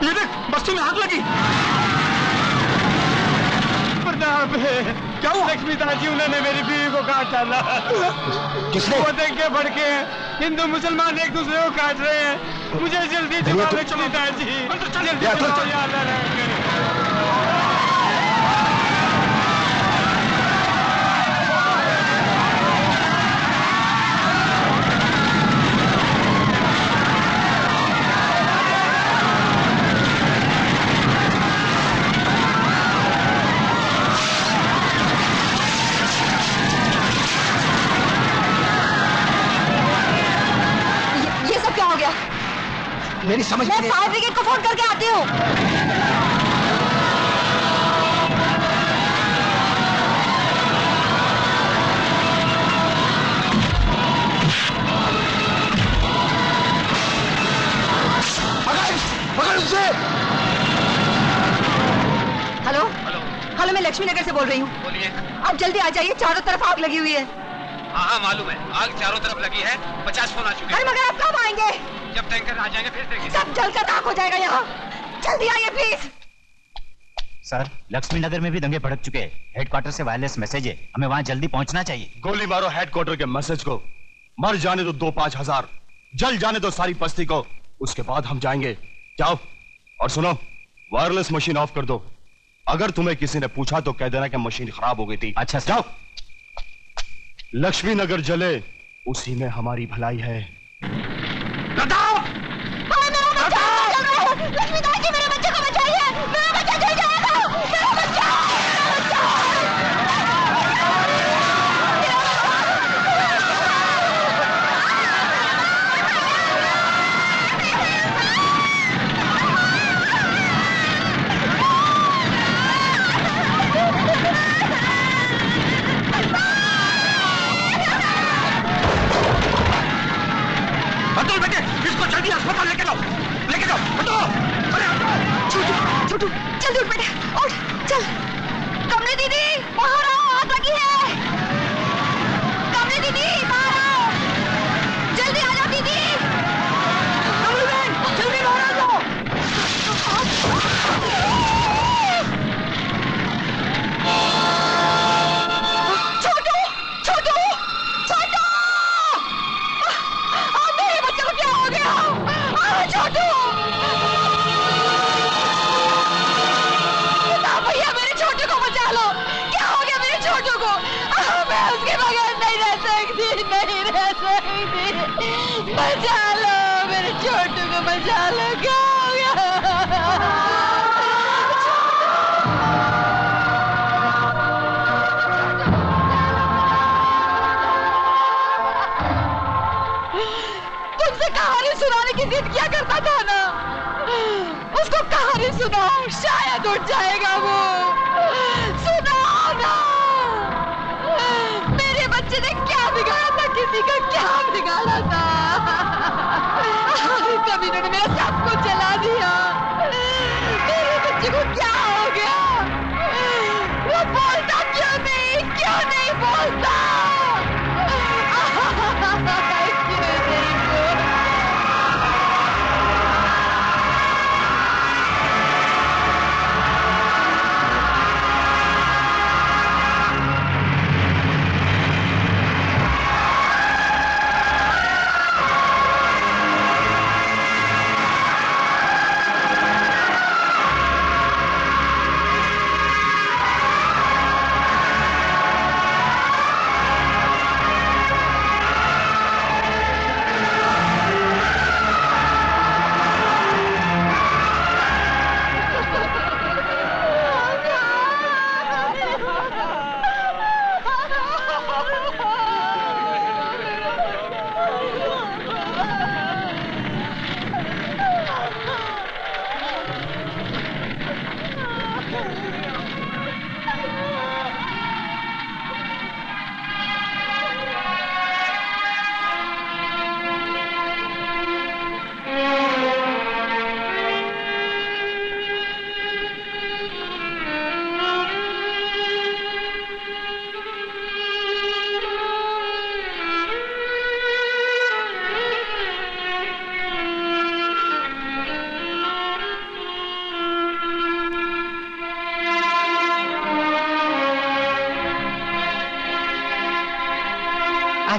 ये देख, बस्ती में आग लगी। प्रताप, क्या हुआ? लक्ष्मीदास जी, उन्होंने मेरी बीवी को काट डाला। किसने? वो देख के भड़के हैं। हिंदू मुसलमान एक दूसरे को काट रहे हैं। मुझे जल्दी जवाब लक्ष्मीदास जी, जल्दी मेरी समझ में मैं फायर ब्रिगेड को फोन करके आती हूँ। पकड़ उसे। हेलो हेलो, मैं लक्ष्मी नगर से बोल रही हूँ। बोलिए। आप जल्दी आ जाइए, चारों तरफ आग लगी हुई है। हाँ मालूम है, आग चारों तरफ लगी है। 50 फोन आ चुके हैं। अरे मगर आप कब आएंगे? जब टैंकर आ जाएंगे फिर देखेंगे। सब जलकर राख हो जाएगा यहाँ। जल्दी आइए प्लीज। सर, लक्ष्मी नगर में भी दंगे भड़क चुके हैं। हेडक्वार्टर से वायरलेस मैसेज है, हमें वहाँ जल्दी पहुँचना चाहिए। गोली मारो हेडक्वार्टर के मैसेज को। मर जाने दो 2-5 हजार, जल जाने दो सारी बस्ती को, उसके बाद हम जाएंगे। जाओ और सुनो, वायरलेस मशीन ऑफ कर दो। अगर तुम्हें किसी ने पूछा तो कह देना कि मशीन खराब हो गई थी। अच्छा सर। जाओ। लक्ष्मी नगर जले उसी में हमारी भलाई है। लक्ष्मीदास जी, मेरे बच्चे को बचाइए। मेरा बच्चा जल जाएगा। मेरा बच्चा। अतुल बेटे, इसको जल्दी अस्पताल लेके जाओ, लेके जाओ। अरे छोटू, जल्दी उठ बेटे, उठ, चल। कमली दीदी, बाहर आओ, आग लगी है। कमली दीदी, बाहर आओ, जल्दी आ जाओ दीदी। कमली बहन, जल्दी बाहर आ जाओ। छोटू, छोटू, छोटू, मेरे बच्चे को क्या हो गया? छोटू, भैया मेरे छोटू को बचा लो। क्या हो गया मेरे छोटू को? मैं उसके बगैर नहीं रह सकती, नहीं रह सकती। बचा लो मेरे छोटू को, बचा लो। क्या हो गया? तुमसे कहानी सुनाने की जिद किया करता था ना, उसको कहानी सुनाओ, शायद उठ जाएगा वो। सुनाओ ना। मेरे बच्चे ने क्या बिगाड़ा था, किसी का क्या बिगाड़ा था? कभी इन्होंने मेरा सब कुछ जला दिया। मेरे बच्चे को क्या हो गया? वो बोलता क्यों नहीं बोलता?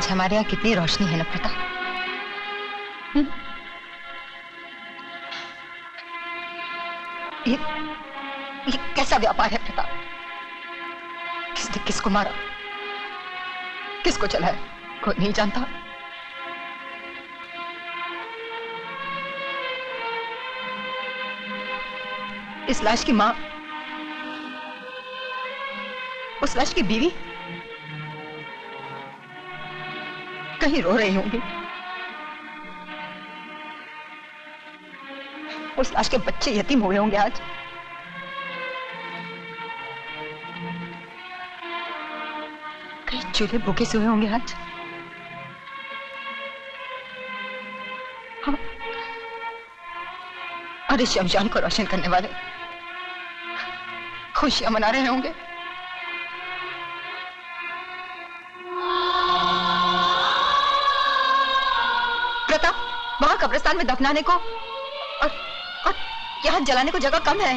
आज हमारे यहाँ कितनी रोशनी है ना प्रताप। ये कैसा व्यापार है प्रताप? किसने किसको मारा, किसको चलाया, कोई नहीं जानता। इस लाश की मां, उस लाश की बीवी कहीं रो रही होंगी। उस लाश के बच्चे यतीम हुए होंगे आज। कहीं चूल्हे भूखे सोए होंगे आज। हाँ। और इस शमशान को रोशन करने वाले खुशियां मना रहे होंगे। प्रताप, वहां कब्रिस्तान में दफनाने को और यहाँ जलाने को जगह कम है।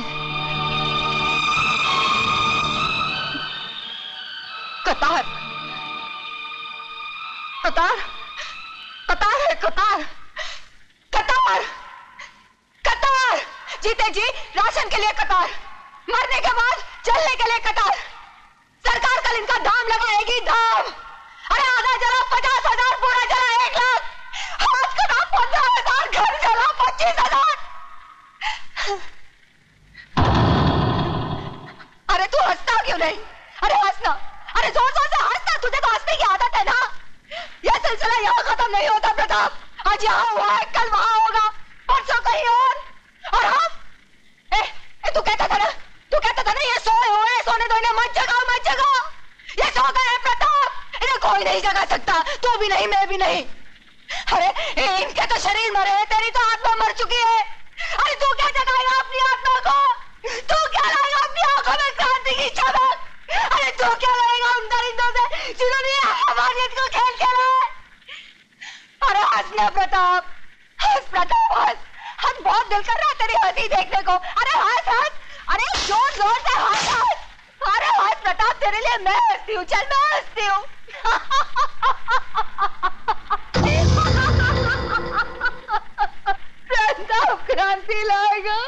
कतार, कतार, कतार है, कतार, कतार, कतार। जीते जी राशन के लिए कतार, मरने के बाद चलने के लिए कतार। सरकार कल इनका दाम लगाएगी, दाम। अरे आधा जला 50,000, पूरा जला 1 लाख, आज का दाम 15,000, घर जला 25,000। अरे तू हंसता क्यों नहीं? अरे हंसना, अरे जोर जोर से हंसना, तुझे तो हंसने की आदत है ना। यह सिलसिला यहाँ खत्म नहीं होता प्रताप। आज यहाँ हुआ है, कल वहां होगा, परसों कहीं और हम तू कहता था ना, तू कहता था ना ये सोए हुए, सोने दो इन्हें, मत जगाओ, मत जगाओ। ये सो गए हैं प्रताप, इन्हें कोई नहीं जगा सकता, तू भी नहीं, मैं भी नहीं। अरे इनके तो शरीर मरे हैं, तेरी तो आत्मा मर चुकी है। अरे तू क्या जगाएगा अपनी आत्मा को? तू क्या लाएगा अपनी आंखों में क्रांति की चमक? अरे तू क्या लाएगा उन दरिंदों से जिन्होंने हमारियत को खेल खेला है? अरे हंसना प्रताप, हंस प्रताप, हंस। हंस, बहुत दिल कर रहा है तेरी हंसी देखने को। अरे हंस, हंस, अरे जोर जोर से हंस, हंस। अरे हंस प्रताप, तेरे लिए मैं हंसती हूँ, चल मैं हंसती हूँ। प्रताप क्रांति लाएगा।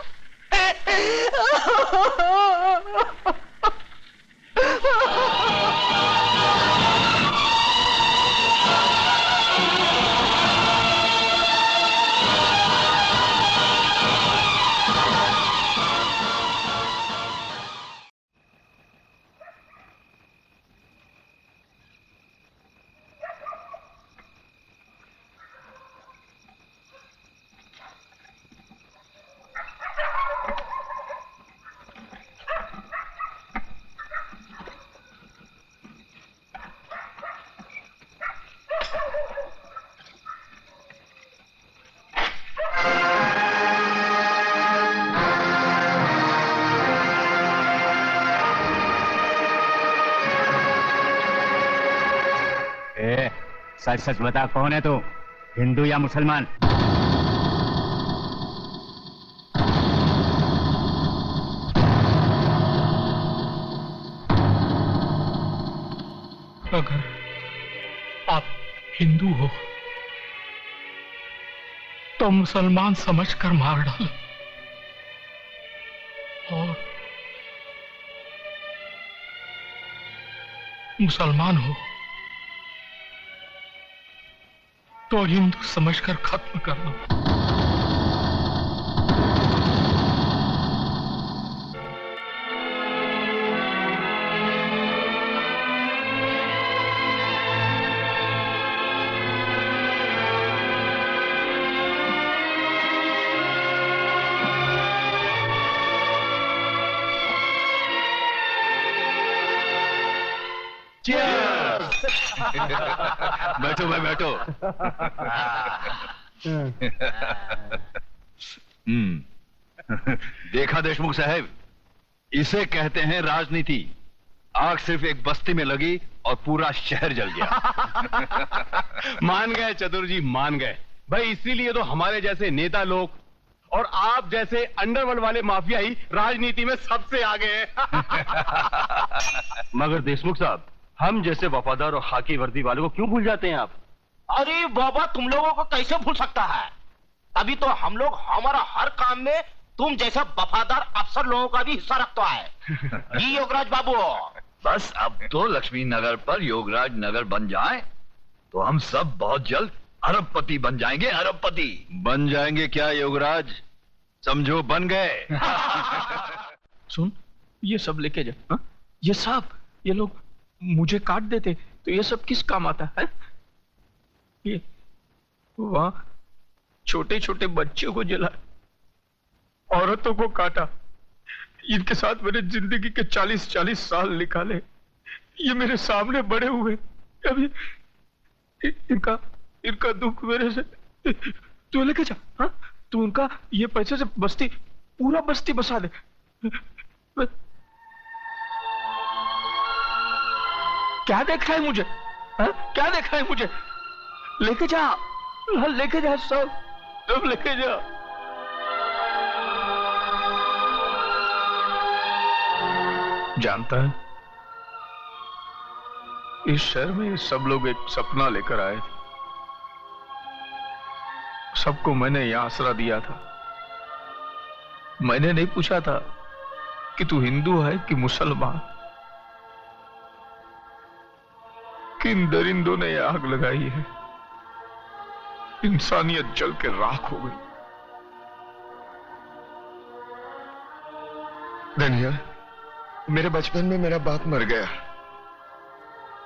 सच सच बता, कौन है तू, हिंदू या मुसलमान? अगर आप हिंदू हो तो मुसलमान समझकर मार डालो, और मुसलमान हो तो हिंदू समझकर खत्म कर दो। बैठो भाई, बैठो। देखा देशमुख साहब, इसे कहते हैं राजनीति। आग सिर्फ एक बस्ती में लगी और पूरा शहर जल गया। मान गए चतुर जी, मान गए भाई। इसीलिए तो हमारे जैसे नेता लोग और आप जैसे अंडरवर्ल्ड वाले माफिया ही राजनीति में सबसे आगे हैं। मगर देशमुख साहब, हम जैसे वफादार और खाकी वर्दी वालों को क्यों भूल जाते हैं आप? अरे बाबा, तुम लोगों को कैसे भूल सकता है? तभी तो हम लोग हमारा हर काम में तुम जैसा वफादार अफसर लोगों का भी हिस्सा रखता है। जी योगराज बाबू। बस अब तो लक्ष्मी नगर पर योगराज नगर बन जाए तो हम सब बहुत जल्द अरबपति बन जाएंगे। अरबपति बन जाएंगे क्या योगराज? समझो बन गए। सुन, ये सब लेके जा। हा? ये सब, ये लोग मुझे काट देते तो ये सब किस काम आता है? ये वहां छोटे छोटे बच्चों को जला, औरतों को काटा, इनके साथ मैंने जिंदगी के 40-40 साल निकाले। ये मेरे सामने बड़े हुए, अभी इनका दुख मेरे से तू लेके जा। हाँ, तू उनका ये पैसे से बस्ती, पूरा बस्ती बसा दे। क्या देखा है मुझे? हाँ? क्या देखा है मुझे? लेके जा, लेके जा, सब लेके जा। जानता है, इस शहर में सब लोग एक सपना लेकर आए थे। सबको मैंने यहां आसरा दिया था। मैंने नहीं पूछा था कि तू हिंदू है कि मुसलमान। किन दरिंदों ने आग लगाई है, इंसानियत जल के राख हो गई। धनिया, मेरे बचपन में मेरा बाप मर गया।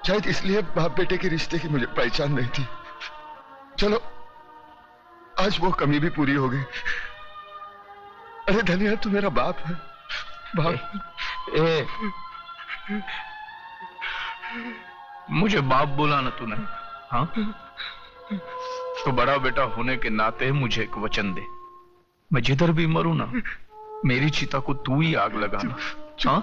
शायद इसलिए बाप बेटे के रिश्ते की मुझे पहचान नहीं थी। चलो, आज वो कमी भी पूरी हो गई। अरे धनिया, तू मेरा बाप है। बाप। मुझे बाप बोला ना तूने? हाँ, तो बड़ा बेटा होने के नाते मुझे एक वचन दे। मैं जिधर भी मरूं ना, मेरी चिता को तू ही आग लगाना। हाँ?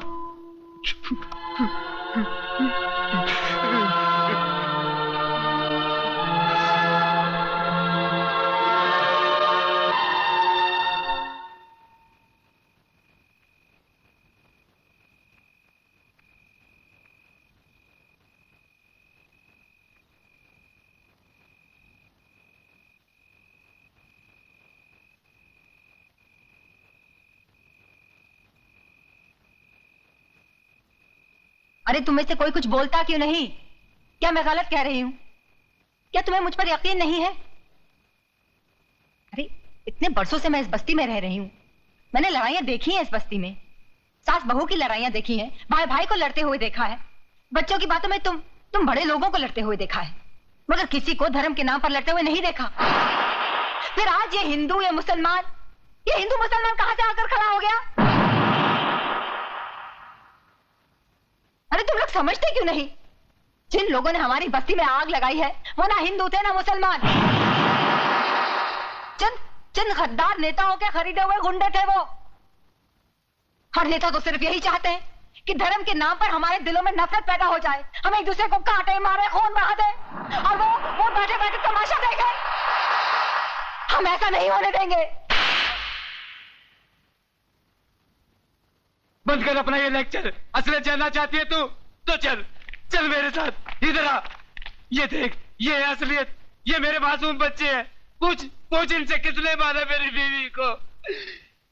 अरे तुम्हें से कोई कुछ बोलता क्यों नहीं? क्या मैं गलत कह रही हूं? क्या तुम्हें मुझ पर यकीन नहीं है? अरे इतने बरसों से मैं इस बस्ती में रह रही हूं। मैंने लड़ाइयां देखी हैं इस बस्ती में, सास बहू की लड़ाइयां देखी हैं, भाई भाई को लड़ते हुए देखा है, बच्चों की बातों में तुम बड़े लोगों को लड़ते हुए देखा है, मगर किसी को धर्म के नाम पर लड़ते हुए नहीं देखा। फिर आज ये हिंदू या मुसलमान, ये हिंदू मुसलमान कहां से आकर खड़ा हो गया? अरे तुम लोग समझते क्यों नहीं? जिन लोगों ने हमारी बस्ती में आग लगाई है वो ना हिंदू थे ना मुसलमान। चंद गद्दार नेताओं के खरीदे हुए गुंडे थे वो। हर नेता तो सिर्फ यही चाहते हैं कि धर्म के नाम पर हमारे दिलों में नफरत पैदा हो जाए, हम एक दूसरे को काटे, मारे, खून बहा दे और वो बैठे बैठे तमाशा देखे। हम ऐसा नहीं होने देंगे। बंद कर अपना ये लेक्चर। असलियत जानना चाहती है तू तो चल मेरे साथ। इधर आ, ये देख, ये है असलियत। ये मेरे मासूम बच्चे हैं। पूछ इनसे किसने मारा मेरी बीवी को,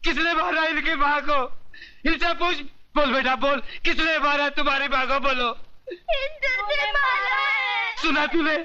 किसने मारा इनकी माँ को। इनसे पूछ। बोल बेटा बोल, किसने मारा तुम्हारी माँ को? बोलो। हिंदू ने मारा है। सुना तूने?